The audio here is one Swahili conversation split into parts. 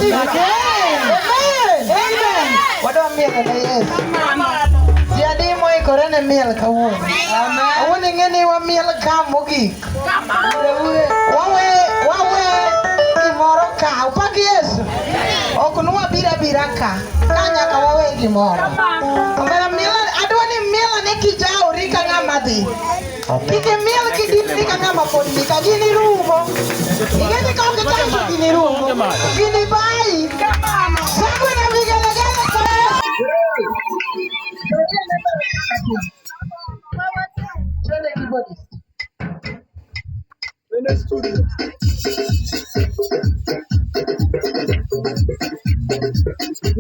Amen. Wadwa miel ne Yesu. Jadi mo ikorene miel kawuono. Awuono ing'eni wa miel ka mogik. Wawe gimoro ka upaki Yesu. Ok nuwa bira ka. Nyaka wawe gimoro. Omera miel adwa ni miel ne kijauri ka ng'ama dhi. Kike miel kidini ka ng'ama pod ni ka gini rumo. Ing'eni ka okitayo gini rumo. Gini bai. Sagu na vigelegele ka. Twende kibodi. Twende studio.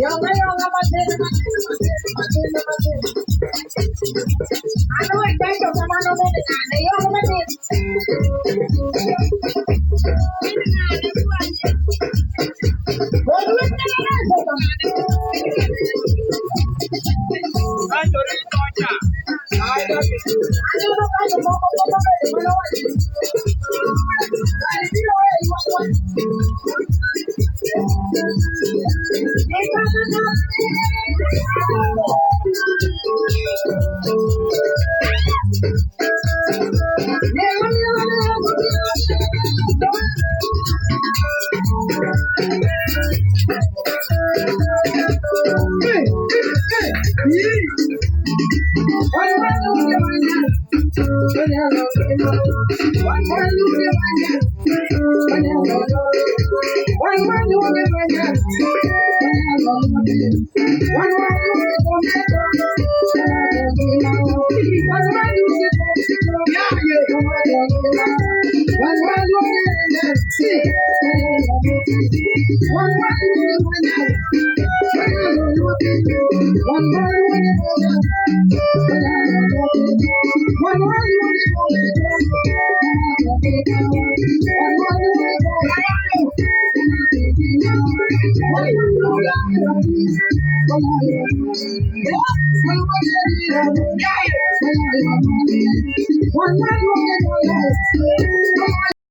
Yonga matena. Ano itaito kama no mene na yonga matena.